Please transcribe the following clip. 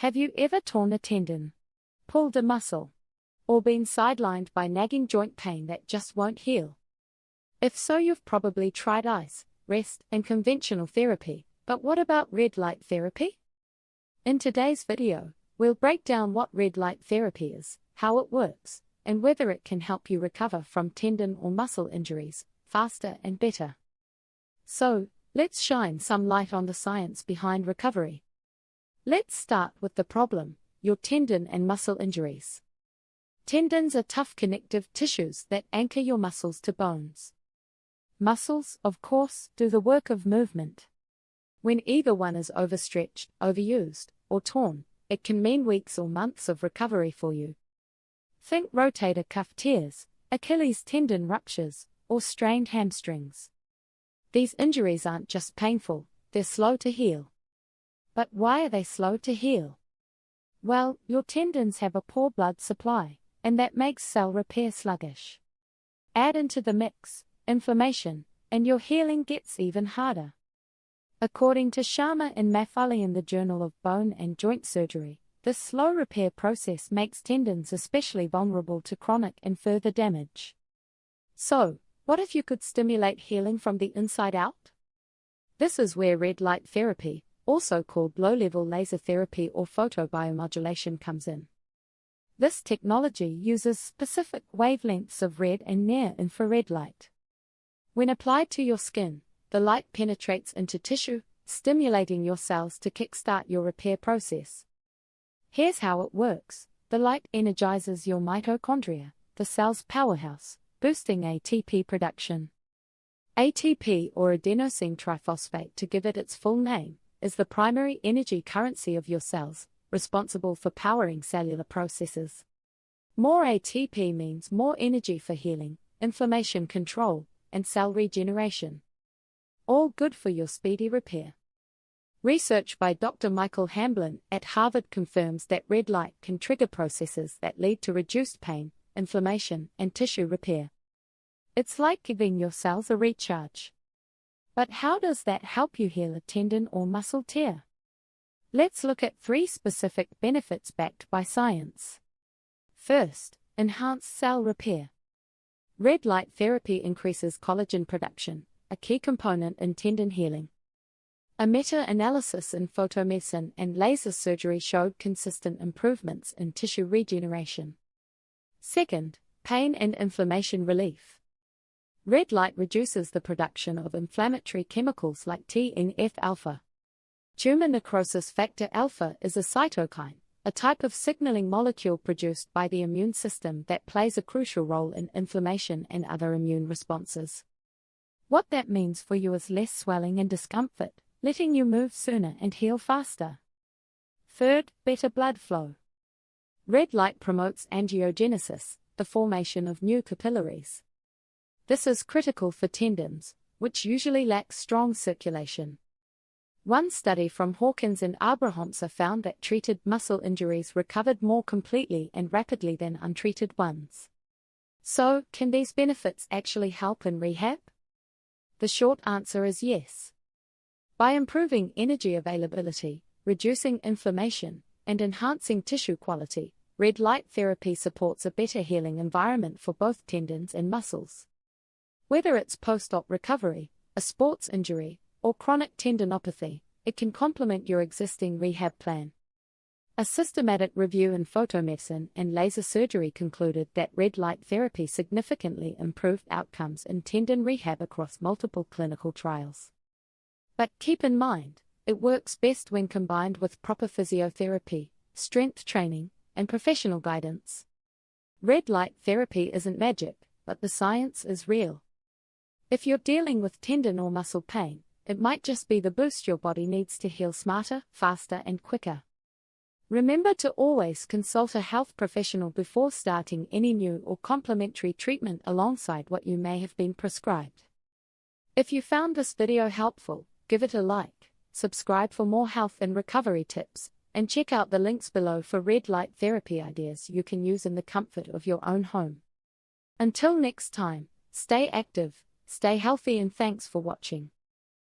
Have you ever torn a tendon, pulled a muscle, or been sidelined by nagging joint pain that just won't heal? If so, you've probably tried ice, rest, and conventional therapy, but what about red light therapy? In today's video, we'll break down what red light therapy is, how it works, and whether it can help you recover from tendon or muscle injuries faster and better. So, let's shine some light on the science behind recovery. Let's start with the problem: your tendon and muscle injuries. Tendons are tough connective tissues that anchor your muscles to bones. Muscles, of course, do the work of movement. When either one is overstretched, overused, or torn, it can mean weeks or months of recovery for you. Think rotator cuff tears, Achilles tendon ruptures, or strained hamstrings. These injuries aren't just painful, they're slow to heal. But why are they slow to heal? Well, your tendons have a poor blood supply, and that makes cell repair sluggish. Add into the mix inflammation, and your healing gets even harder. According to Sharma and Maffali in the Journal of Bone and Joint Surgery, this slow repair process makes tendons especially vulnerable to chronic and further damage. So, what if you could stimulate healing from the inside out? This is where red light therapy, also called low-level laser therapy or photo-biomodulation, comes in. This technology uses specific wavelengths of red and near-infrared light. When applied to your skin, the light penetrates into tissue, stimulating your cells to kickstart your repair process. Here's how it works. The light energizes your mitochondria, the cell's powerhouse, boosting ATP production. ATP, or adenosine triphosphate to give it its full name, is the primary energy currency of your cells, responsible for powering cellular processes. More ATP means more energy for healing, inflammation control, and cell regeneration. All good for your speedy repair. Research by Dr. Michael Hamblin at Harvard confirms that red light can trigger processes that lead to reduced pain, inflammation, and tissue repair. It's like giving your cells a recharge. But how does that help you heal a tendon or muscle tear? Let's look at 3 specific benefits backed by science. First, enhanced cell repair. Red light therapy increases collagen production, a key component in tendon healing. A meta-analysis in photomedicine and laser surgery showed consistent improvements in tissue regeneration. Second, pain and inflammation relief. Red light reduces the production of inflammatory chemicals like TNF-alpha. Tumor necrosis factor alpha is a cytokine, a type of signaling molecule produced by the immune system that plays a crucial role in inflammation and other immune responses. What that means for you is less swelling and discomfort, letting you move sooner and heal faster. Third, better blood flow. Red light promotes angiogenesis, the formation of new capillaries. This is critical for tendons, which usually lack strong circulation. One study from Hawkins and Abrahamsa found that treated muscle injuries recovered more completely and rapidly than untreated ones. So, can these benefits actually help in rehab? The short answer is yes. By improving energy availability, reducing inflammation, and enhancing tissue quality, red light therapy supports a better healing environment for both tendons and muscles. Whether it's post-op recovery, a sports injury, or chronic tendinopathy, it can complement your existing rehab plan. A systematic review in photomedicine and laser surgery concluded that red light therapy significantly improved outcomes in tendon rehab across multiple clinical trials. But keep in mind, it works best when combined with proper physiotherapy, strength training, and professional guidance. Red light therapy isn't magic, but the science is real. If you're dealing with tendon or muscle pain, it might just be the boost your body needs to heal smarter, faster, and quicker. Remember to always consult a health professional before starting any new or complementary treatment alongside what you may have been prescribed. If you found this video helpful, give it a like, subscribe for more health and recovery tips, and check out the links below for red light therapy ideas you can use in the comfort of your own home. Until next time, stay active, stay healthy, and thanks for watching.